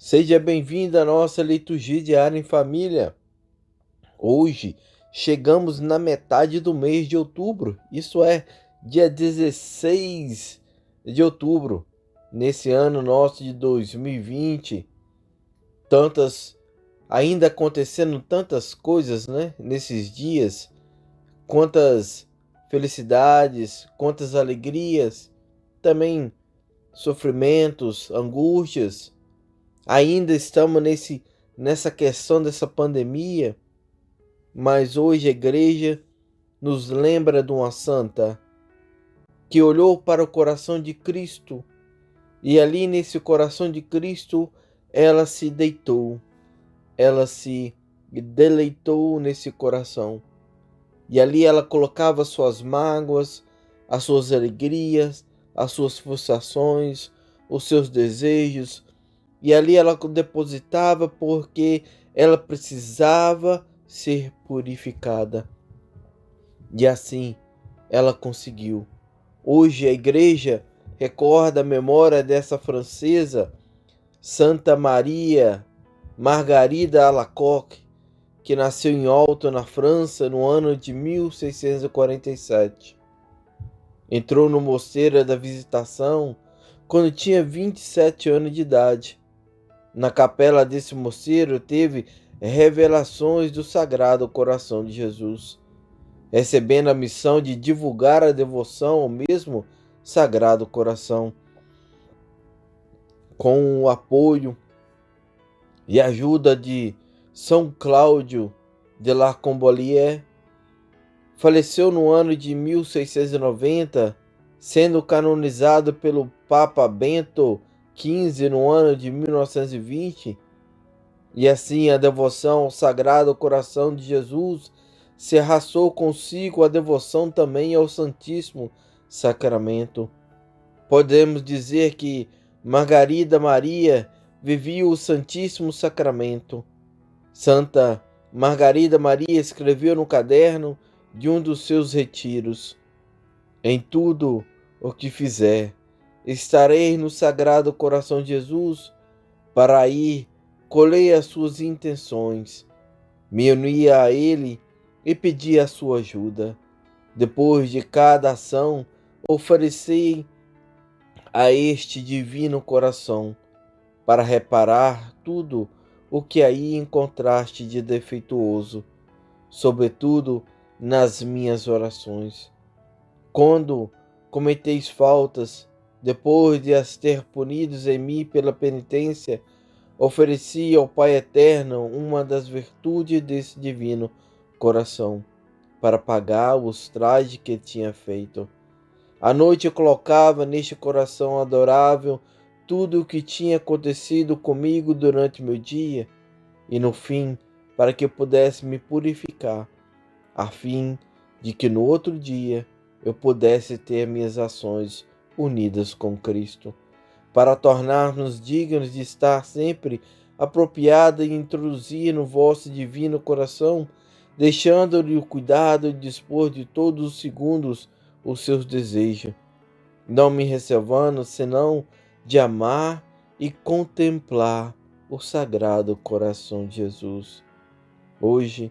Seja bem-vindo à nossa liturgia diária em família. Hoje chegamos na metade do mês de outubro, isso é, dia 16 de outubro. Nesse ano nosso de 2020, ainda acontecendo tantas coisas, né? Nesses dias, quantas felicidades, quantas alegrias, também sofrimentos, angústias. Ainda estamos nessa questão dessa pandemia, mas hoje a igreja nos lembra de uma santa que olhou para o coração de Cristo e ali nesse coração de Cristo ela se deitou, ela se deleitou nesse coração. E ali ela colocava suas mágoas, as suas alegrias, as suas frustrações, os seus desejos. E ali ela depositava porque ela precisava ser purificada. E assim ela conseguiu. Hoje a igreja recorda a memória dessa francesa, Santa Maria Margarida Alacoque, que nasceu em Alto, na França, no ano de 1647. Entrou no mosteiro da Visitação quando tinha 27 anos de idade. Na capela desse mosteiro teve revelações do Sagrado Coração de Jesus, recebendo a missão de divulgar a devoção ao mesmo Sagrado Coração. Com o apoio e ajuda de São Cláudio de la Combolière, faleceu no ano de 1690, sendo canonizado pelo Papa Bento XV no ano de 1920. E assim a devoção ao Sagrado Coração de Jesus se arrastou consigo a devoção também ao Santíssimo Sacramento. Podemos dizer que Margarida Maria vivia o Santíssimo Sacramento. Santa Margarida Maria escreveu no caderno de um dos seus retiros: em tudo o que fizer, estarei no Sagrado Coração de Jesus para ir colher as suas intenções, me unir a ele e pedir a sua ajuda. Depois de cada ação, ofereci a este divino coração para reparar tudo o que aí encontraste de defeituoso, sobretudo nas minhas orações. Quando cometeis faltas, depois de as ter punidos em mim pela penitência, ofereci ao Pai Eterno uma das virtudes desse divino coração, para pagar os trajes que tinha feito. À noite eu colocava neste coração adorável tudo o que tinha acontecido comigo durante meu dia, e no fim, para que eu pudesse me purificar, a fim de que no outro dia eu pudesse ter minhas ações unidas com Cristo, para tornar-nos dignos de estar sempre apropriada e introduzir no vosso divino coração, deixando-lhe o cuidado de dispor de todos os segundos os seus desejos, não me reservando senão de amar e contemplar o Sagrado Coração de Jesus. Hoje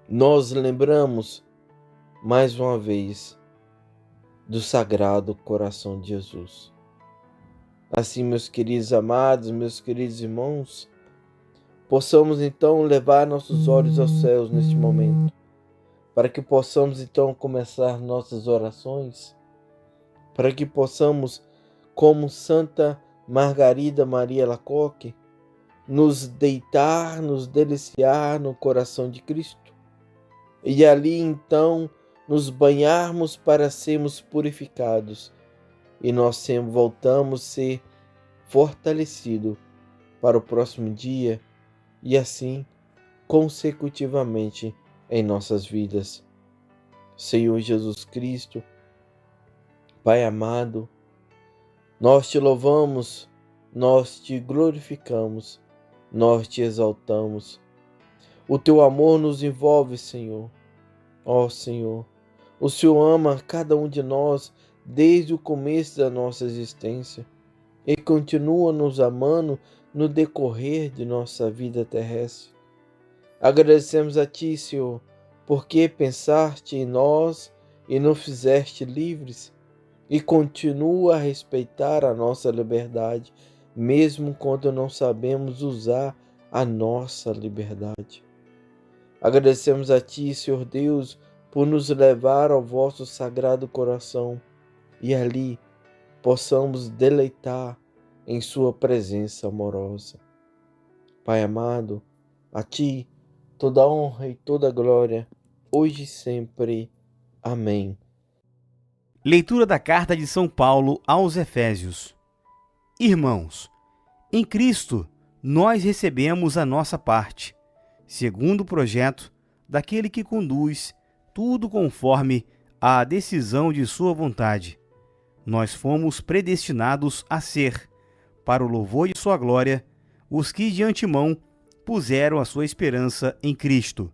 nós lembramos mais uma vez do Sagrado Coração de Jesus. Assim, meus queridos amados, meus queridos irmãos, possamos então levar nossos olhos aos céus neste momento, para que possamos então começar nossas orações, para que possamos, como Santa Margarida Maria Alacoque, nos deitar, nos deliciar no coração de Cristo, e ali então nos banharmos para sermos purificados, e nós sempre voltamos a ser fortalecidos para o próximo dia, e assim consecutivamente em nossas vidas. Senhor Jesus Cristo, Pai amado, nós te louvamos, nós te glorificamos, nós te exaltamos. O teu amor nos envolve, Senhor. Ó Senhor, o Senhor ama cada um de nós desde o começo da nossa existência. e continua nos amando no decorrer de nossa vida terrestre. Agradecemos a Ti, Senhor, porque pensaste em nós e nos fizeste livres, e continua a respeitar a nossa liberdade, mesmo quando não sabemos usar a nossa liberdade. Agradecemos a Ti, Senhor Deus, por nos levar ao vosso sagrado coração e ali possamos deleitar em Sua presença amorosa. Pai amado, a Ti toda honra e toda glória, hoje e sempre. Amém. Leitura da Carta de São Paulo aos Efésios. Irmãos, em Cristo nós recebemos a nossa parte, segundo o projeto daquele que conduz tudo conforme a decisão de sua vontade. Nós fomos predestinados a ser, para o louvor de sua glória, os que de antemão puseram a sua esperança em Cristo.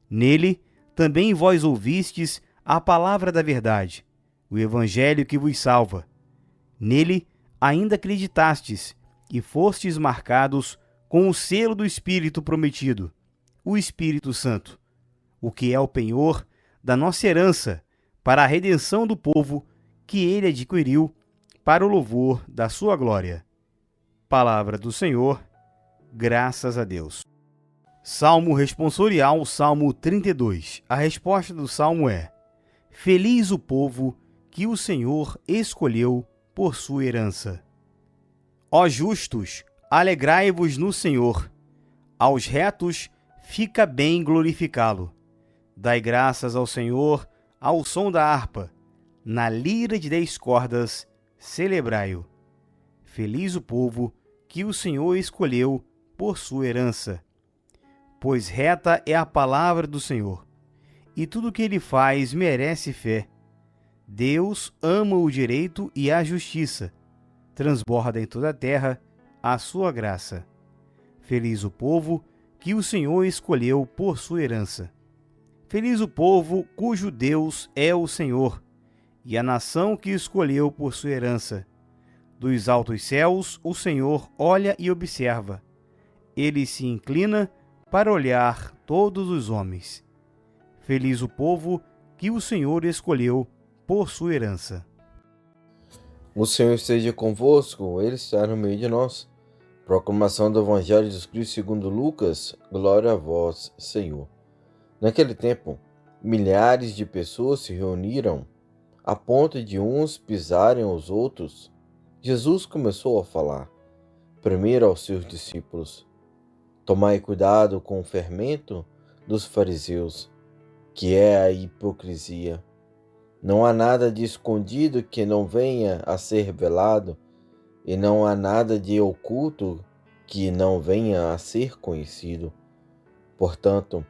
Nele também vós ouvistes a palavra da verdade, o evangelho que vos salva. Nele ainda acreditastes e fostes marcados com o selo do Espírito prometido, o Espírito Santo, o que é o penhor da nossa herança para a redenção do povo que ele adquiriu para o louvor da sua glória. Palavra do Senhor, graças a Deus. Salmo responsorial, Salmo 32. A resposta do Salmo é: Feliz o povo que o Senhor escolheu por sua herança. Ó justos, alegrai-vos no Senhor. Aos retos fica bem glorificá-lo. Dai graças ao Senhor ao som da harpa. Na lira de 10 cordas, celebrai-o. Feliz o povo que o Senhor escolheu por sua herança. Pois reta é a palavra do Senhor, e tudo o que ele faz merece fé. Deus ama o direito e a justiça, transborda em toda a terra a sua graça. Feliz o povo que o Senhor escolheu por sua herança. Feliz o povo cujo Deus é o Senhor, e a nação que escolheu por sua herança. Dos altos céus o Senhor olha e observa. Ele se inclina para olhar todos os homens. Feliz o povo que o Senhor escolheu por sua herança. O Senhor esteja convosco, Ele está no meio de nós. Proclamação do Evangelho de Cristo segundo Lucas, glória a vós, Senhor. Naquele tempo, milhares de pessoas se reuniram, a ponto de uns pisarem os outros. Jesus começou a falar, primeiro aos seus discípulos: Tomai cuidado com o fermento dos fariseus, que é a hipocrisia. Não há nada de escondido que não venha a ser revelado, e não há nada de oculto que não venha a ser conhecido. Portanto,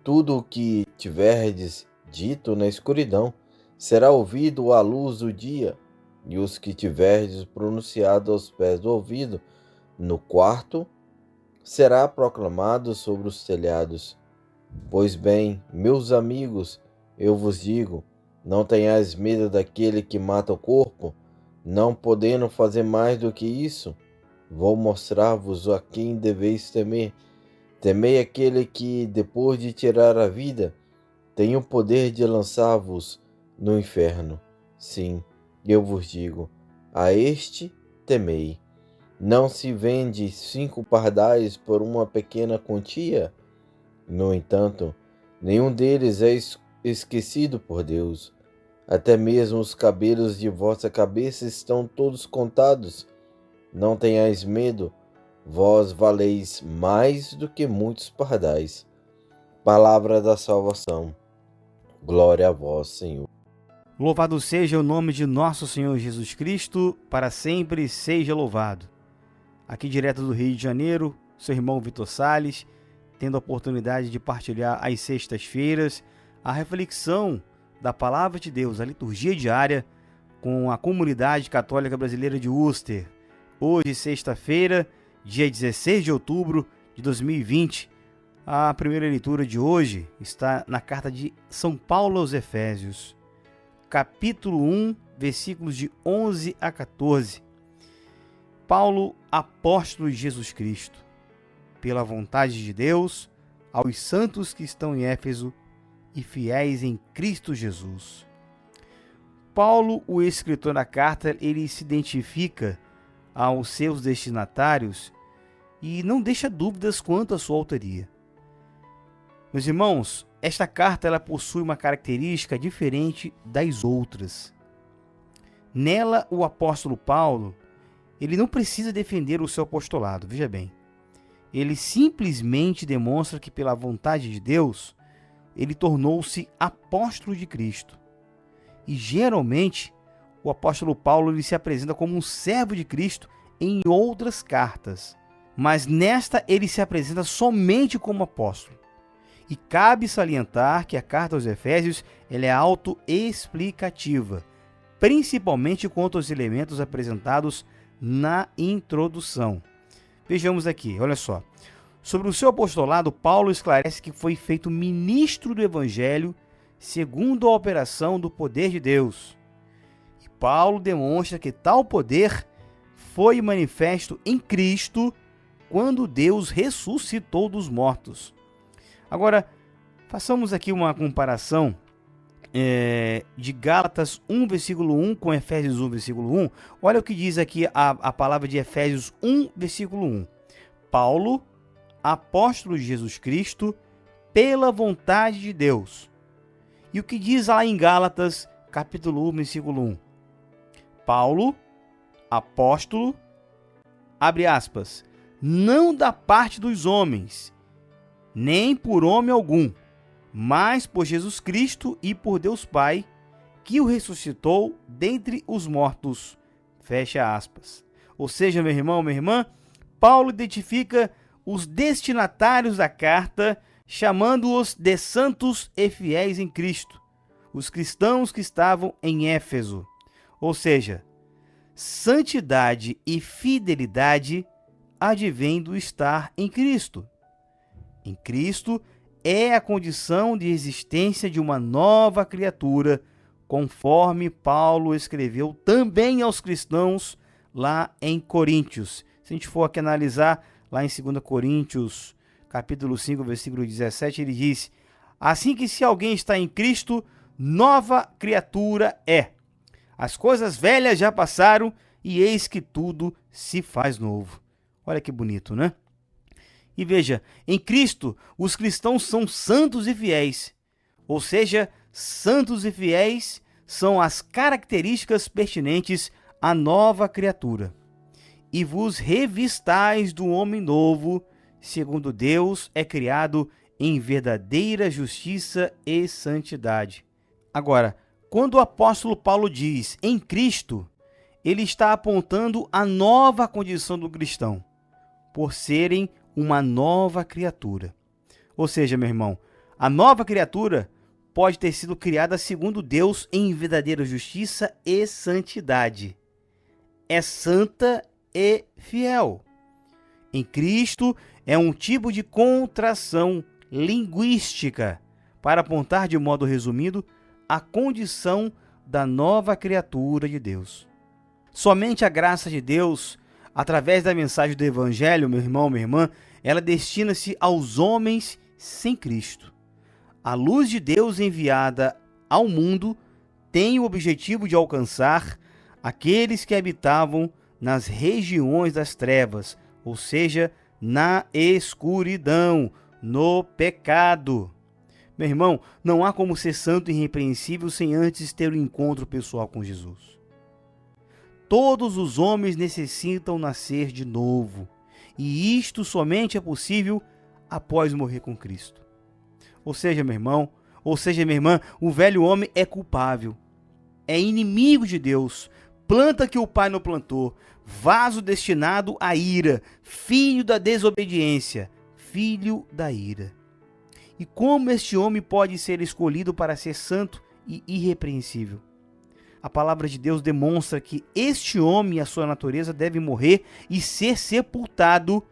tudo o que tiverdes dito na escuridão será ouvido à luz do dia, e os que tiverdes pronunciado aos pés do ouvido no quarto será proclamado sobre os telhados. Pois bem, meus amigos, eu vos digo, não tenhais medo daquele que mata o corpo, não podendo fazer mais do que isso. Vou mostrar-vos a quem deveis temer. Temei aquele que, depois de tirar a vida, tem o poder de lançar-vos no inferno. Sim, eu vos digo, a este temei. Não se vende 5 pardais por uma pequena quantia? No entanto, nenhum deles é esquecido por Deus. Até mesmo os cabelos de vossa cabeça estão todos contados. Não tenhais medo, vós valeis mais do que muitos pardais. Palavra da salvação. Glória a vós, Senhor. Louvado seja o nome de nosso Senhor Jesus Cristo, para sempre seja louvado. Aqui direto do Rio de Janeiro, seu irmão Vitor Sales, tendo a oportunidade de partilhar às sextas-feiras a reflexão da Palavra de Deus, a liturgia diária, com a comunidade católica brasileira de Worcester. Hoje, sexta-feira, dia 16 de outubro de 2020, a primeira leitura de hoje está na carta de São Paulo aos Efésios, capítulo 1, versículos de 11 a 14. Paulo, apóstolo de Jesus Cristo, pela vontade de Deus, aos santos que estão em Éfeso e fiéis em Cristo Jesus. Paulo, o escritor da carta, ele se identifica aos seus destinatários e não deixa dúvidas quanto à sua autoria. Meus irmãos, esta carta ela possui uma característica diferente das outras. Nela, o apóstolo Paulo, ele não precisa defender o seu apostolado, veja bem. Ele simplesmente demonstra que, pela vontade de Deus, ele tornou-se apóstolo de Cristo. E, geralmente, o apóstolo Paulo ele se apresenta como um servo de Cristo em outras cartas. Mas nesta, ele se apresenta somente como apóstolo. E cabe salientar que a carta aos Efésios ela é autoexplicativa, principalmente quanto aos elementos apresentados na introdução. Vejamos aqui, olha só. Sobre o seu apostolado, Paulo esclarece que foi feito ministro do Evangelho segundo a operação do poder de Deus. E Paulo demonstra que tal poder foi manifesto em Cristo quando Deus ressuscitou dos mortos. Agora, façamos aqui uma comparação de Gálatas 1, versículo 1 com Efésios 1, versículo 1. Olha o que diz aqui a palavra de Efésios 1, versículo 1. Paulo, apóstolo de Jesus Cristo, pela vontade de Deus. E o que diz lá em Gálatas, capítulo 1, versículo 1. Paulo, apóstolo, abre aspas, não da parte dos homens, nem por homem algum, mas por Jesus Cristo e por Deus Pai, que o ressuscitou dentre os mortos. Fecha aspas. Ou seja, meu irmão, minha irmã, Paulo identifica os destinatários da carta, chamando-os de santos e fiéis em Cristo, os cristãos que estavam em Éfeso. Ou seja, santidade e fidelidade advém do estar em Cristo. Em Cristo é a condição de existência de uma nova criatura, conforme Paulo escreveu também aos cristãos lá em Coríntios. Se a gente for aqui analisar lá em 2 Coríntios, capítulo 5, versículo 17, ele diz: assim que se alguém está em Cristo, nova criatura é. As coisas velhas já passaram e eis que tudo se faz novo. Olha que bonito, né? E veja, em Cristo, os cristãos são santos e fiéis. Ou seja, santos e fiéis são as características pertinentes à nova criatura. E vos revistais do homem novo, segundo Deus é criado em verdadeira justiça e santidade. Agora, quando o apóstolo Paulo diz em Cristo, ele está apontando a nova condição do cristão, por serem uma nova criatura. Ou seja, meu irmão, a nova criatura pode ter sido criada segundo Deus em verdadeira justiça e santidade. É santa e fiel. Em Cristo é um tipo de contração linguística para apontar de modo resumido a condição da nova criatura de Deus. Somente a graça de Deus, através da mensagem do Evangelho, meu irmão, minha irmã, ela destina-se aos homens sem Cristo. A luz de Deus enviada ao mundo tem o objetivo de alcançar aqueles que habitavam nas regiões das trevas, ou seja, na escuridão, no pecado. Meu irmão, não há como ser santo e irrepreensível sem antes ter um encontro pessoal com Jesus. Todos os homens necessitam nascer de novo, e isto somente é possível após morrer com Cristo. Ou seja, meu irmão, minha irmã, o velho homem é culpável, é inimigo de Deus, planta que o Pai não plantou, vaso destinado à ira, filho da desobediência, filho da ira. E como este homem pode ser escolhido para ser santo e irrepreensível? A palavra de Deus demonstra que este homem e a sua natureza devem morrer e ser sepultado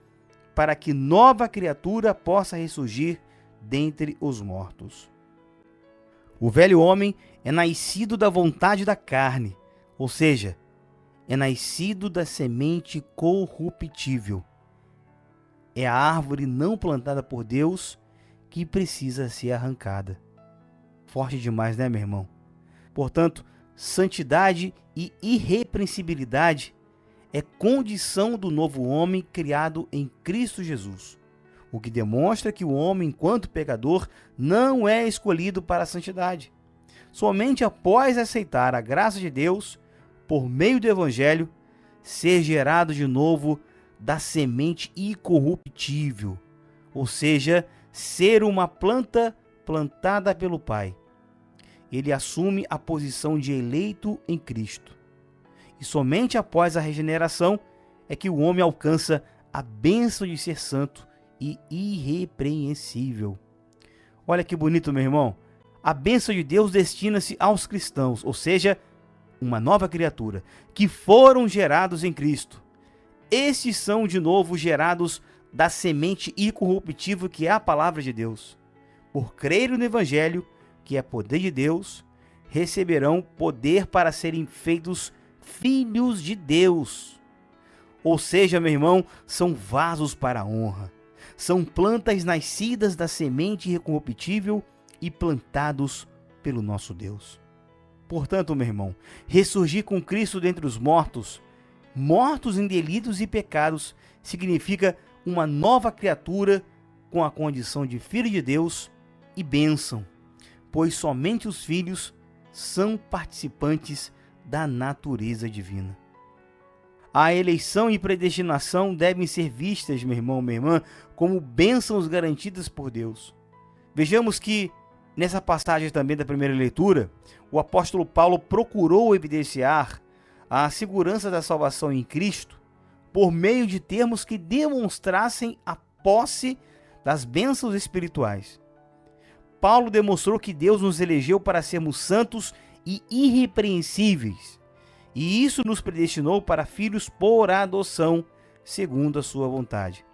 para que nova criatura possa ressurgir dentre os mortos. O velho homem é nascido da vontade da carne, ou seja, é nascido da semente corruptível. É a árvore não plantada por Deus que precisa ser arrancada. Forte demais, né, meu irmão? Portanto, santidade e irrepreensibilidade é condição do novo homem criado em Cristo Jesus, o que demonstra que o homem, enquanto pecador, não é escolhido para a santidade. Somente após aceitar a graça de Deus, por meio do Evangelho, ser gerado de novo da semente incorruptível, ou seja, ser uma planta plantada pelo Pai. Ele assume a posição de eleito em Cristo. E somente após a regeneração é que o homem alcança a bênção de ser santo e irrepreensível. Olha que bonito, meu irmão. A bênção de Deus destina-se aos cristãos, ou seja, uma nova criatura, que foram gerados em Cristo. Estes são de novo gerados da semente incorruptível que é a palavra de Deus. Por crerem no Evangelho, que é poder de Deus, receberão poder para serem feitos filhos de Deus. Ou seja, meu irmão, são vasos para a honra. São plantas nascidas da semente incorruptível e plantados pelo nosso Deus. Portanto, meu irmão, ressurgir com Cristo dentre os mortos, mortos em delitos e pecados, significa uma nova criatura com a condição de filho de Deus e bênção, pois somente os filhos são participantes da natureza divina. A eleição e predestinação devem ser vistas, meu irmão, minha irmã, como bênçãos garantidas por Deus. Vejamos que, nessa passagem também da primeira leitura, o apóstolo Paulo procurou evidenciar a segurança da salvação em Cristo por meio de termos que demonstrassem a posse das bênçãos espirituais. Paulo demonstrou que Deus nos elegeu para sermos santos e irrepreensíveis, e isso nos predestinou para filhos por adoção, segundo a sua vontade.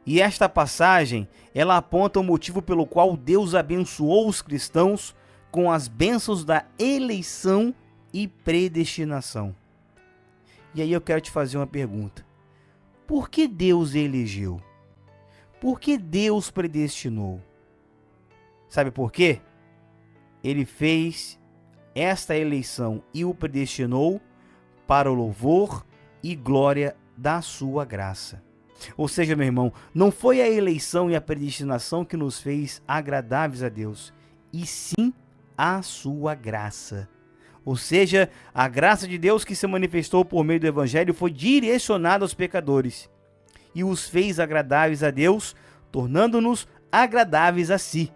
E esta passagem, ela aponta o motivo pelo qual Deus abençoou os cristãos com as bênçãos da eleição e predestinação. E aí eu quero te fazer uma pergunta. Por que Deus elegeu? Por que Deus predestinou? Sabe por quê? Ele fez esta eleição e o predestinou para o louvor e glória da sua graça. Ou seja, meu irmão, não foi a eleição e a predestinação que nos fez agradáveis a Deus, e sim a sua graça. Ou seja, a graça de Deus que se manifestou por meio do Evangelho foi direcionada aos pecadores e os fez agradáveis a Deus, tornando-nos agradáveis a si.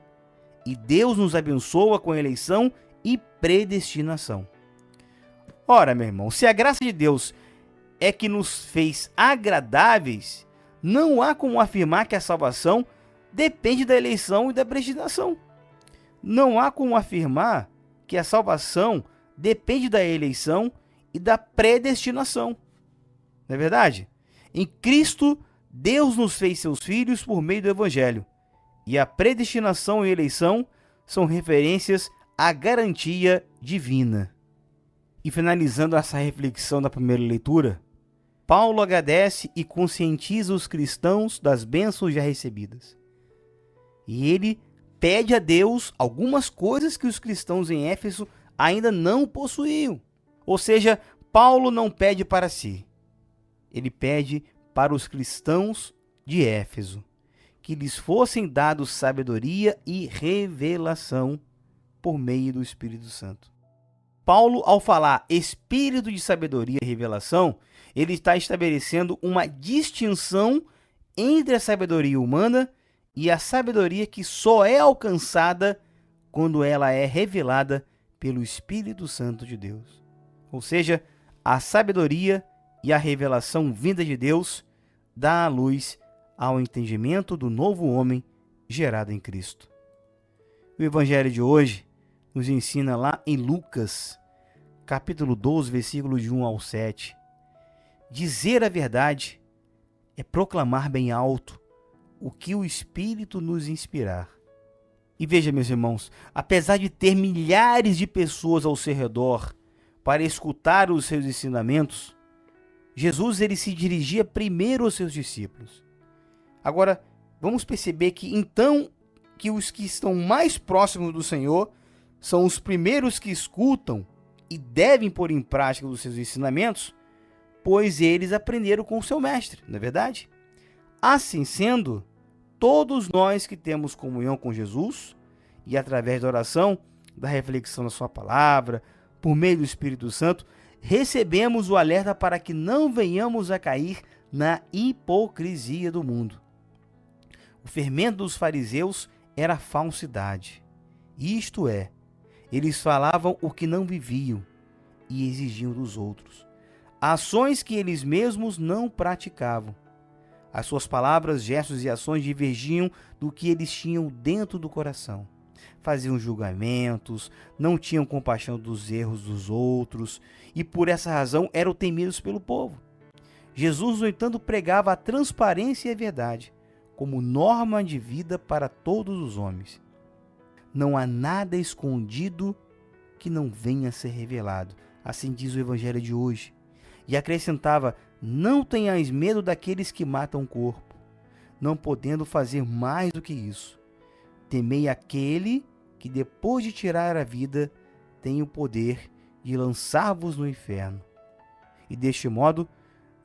E Deus nos abençoa com eleição e predestinação. Ora, meu irmão, se a graça de Deus é que nos fez agradáveis, não há como afirmar que a salvação depende da eleição e da predestinação. Não há como afirmar que a salvação depende da eleição e da predestinação. Não é verdade? Em Cristo, Deus nos fez seus filhos por meio do Evangelho. E a predestinação e eleição são referências à garantia divina. E finalizando essa reflexão da primeira leitura, Paulo agradece e conscientiza os cristãos das bênçãos já recebidas. E ele pede a Deus algumas coisas que os cristãos em Éfeso ainda não possuíam. Ou seja, Paulo não pede para si. Ele pede para os cristãos de Éfeso que lhes fossem dados sabedoria e revelação por meio do Espírito Santo. Paulo, ao falar espírito de sabedoria e revelação, ele está estabelecendo uma distinção entre a sabedoria humana e a sabedoria que só é alcançada quando ela é revelada pelo Espírito Santo de Deus. Ou seja, a sabedoria e a revelação vinda de Deus dá a luz ao entendimento do novo homem gerado em Cristo. O Evangelho de hoje nos ensina lá em Lucas, capítulo 12, versículos de 1 ao 7. Dizer a verdade é proclamar bem alto o que o Espírito nos inspirar. E veja, meus irmãos, apesar de ter milhares de pessoas ao seu redor para escutar os seus ensinamentos, Jesus ele se dirigia primeiro aos seus discípulos. Agora, vamos perceber que então que os que estão mais próximos do Senhor são os primeiros que escutam e devem pôr em prática os seus ensinamentos, pois eles aprenderam com o seu mestre, não é verdade? Assim sendo, todos nós que temos comunhão com Jesus e através da oração, da reflexão da sua palavra, por meio do Espírito Santo, recebemos o alerta para que não venhamos a cair na hipocrisia do mundo. O fermento dos fariseus era a falsidade. Isto é, eles falavam o que não viviam e exigiam dos outros. Ações que eles mesmos não praticavam. As suas palavras, gestos e ações divergiam do que eles tinham dentro do coração. Faziam julgamentos, não tinham compaixão dos erros dos outros e por essa razão eram temidos pelo povo. Jesus, no entanto, pregava a transparência e a verdade como norma de vida para todos os homens. Não há nada escondido que não venha a ser revelado. Assim diz o Evangelho de hoje. E acrescentava: não tenhais medo daqueles que matam o corpo, não podendo fazer mais do que isso. Temei aquele que, depois de tirar a vida, tem o poder de lançar-vos no inferno. E deste modo,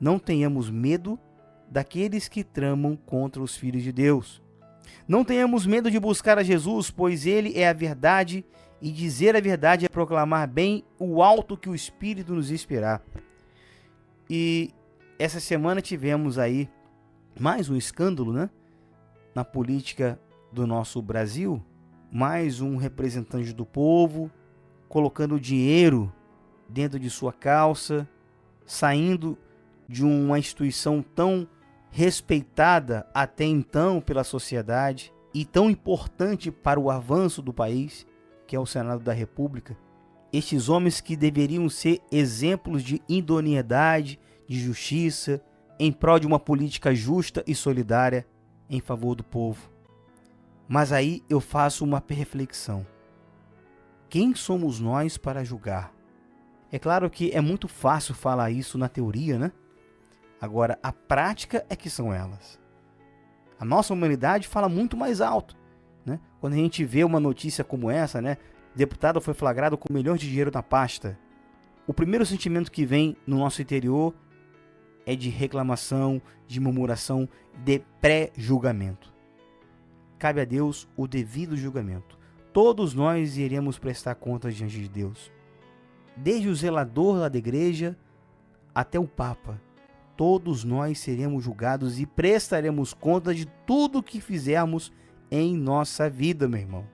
não tenhamos medo daqueles que tramam contra os filhos de Deus. Não tenhamos medo de buscar a Jesus, pois ele é a verdade, e dizer a verdade é proclamar bem o alto que o Espírito nos inspirar. E essa semana tivemos aí mais um escândalo, né? Na política do nosso Brasil, mais um representante do povo colocando dinheiro dentro de sua calça, saindo de uma instituição tão respeitada até então pela sociedade e tão importante para o avanço do país, que é o Senado da República. Estes homens que deveriam ser exemplos de idoneidade, de justiça, em prol de uma política justa e solidária em favor do povo. Mas aí eu faço uma reflexão. Quem somos nós para julgar? É claro que é muito fácil falar isso na teoria, né? Agora, a prática é que são elas. A nossa humanidade fala muito mais alto, né? Quando a gente vê uma notícia como essa, né? Deputado foi flagrado com milhões de dinheiro na pasta. O primeiro sentimento que vem no nosso interior é de reclamação, de murmuração, de pré-julgamento. Cabe a Deus o devido julgamento. Todos nós iremos prestar contas diante de Deus. Desde o zelador lá da igreja até o Papa. Todos nós seremos julgados e prestaremos conta de tudo que fizermos em nossa vida, meu irmão.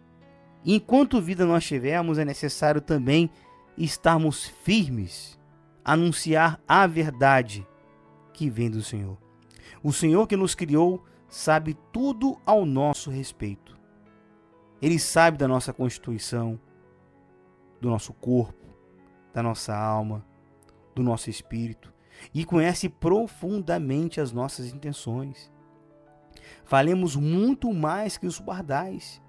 Enquanto vida nós tivermos, é necessário também estarmos firmes, anunciar a verdade que vem do Senhor. O Senhor que nos criou sabe tudo ao nosso respeito. Ele sabe da nossa constituição, do nosso corpo, da nossa alma, do nosso espírito e conhece profundamente as nossas intenções. Falemos muito mais que os pardais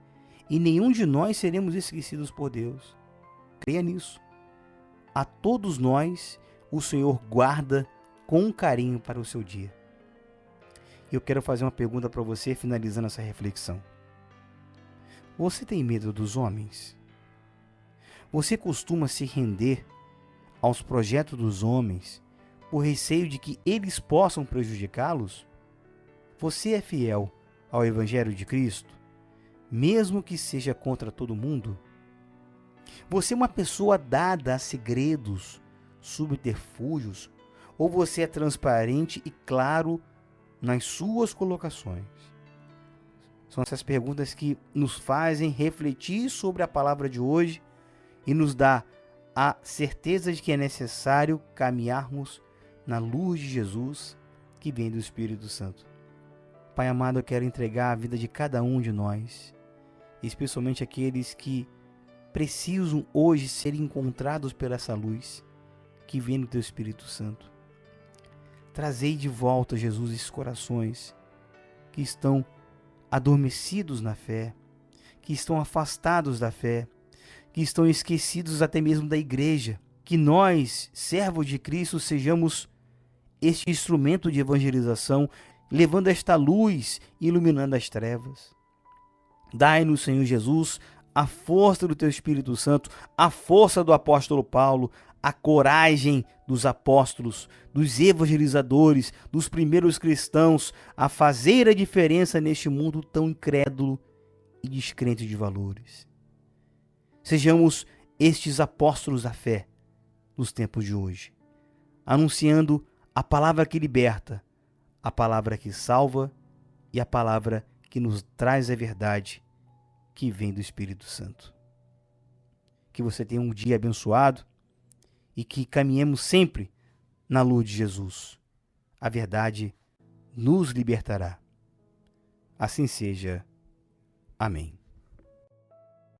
e nenhum de nós seremos esquecidos por Deus. Creia nisso. A todos nós o Senhor guarda com carinho para o seu dia. Eu quero fazer uma pergunta para você, finalizando essa reflexão. Você tem medo dos homens? Você costuma se render aos projetos dos homens por receio de que eles possam prejudicá-los? Você é fiel ao Evangelho de Cristo, mesmo que seja contra todo mundo? Você é uma pessoa dada a segredos, subterfúgios, ou você é transparente e claro nas suas colocações? São essas perguntas que nos fazem refletir sobre a palavra de hoje e nos dá a certeza de que é necessário caminharmos na luz de Jesus que vem do Espírito Santo. Pai amado, eu quero entregar a vida de cada um de nós, especialmente aqueles que precisam hoje ser encontrados por essa luz que vem do Teu Espírito Santo. Trazei de volta, Jesus, esses corações que estão adormecidos na fé, que estão afastados da fé, que estão esquecidos até mesmo da igreja. Que nós, servos de Cristo, sejamos este instrumento de evangelização, levando esta luz e iluminando as trevas. Dai-nos, Senhor Jesus, a força do Teu Espírito Santo, a força do apóstolo Paulo, a coragem dos apóstolos, dos evangelizadores, dos primeiros cristãos, a fazer a diferença neste mundo tão incrédulo e descrente de valores. Sejamos estes apóstolos da fé nos tempos de hoje, anunciando a palavra que liberta, a palavra que salva e a palavra que nos traz a verdade que vem do Espírito Santo. Que você tenha um dia abençoado e que caminhemos sempre na luz de Jesus. A verdade nos libertará. Assim seja. Amém.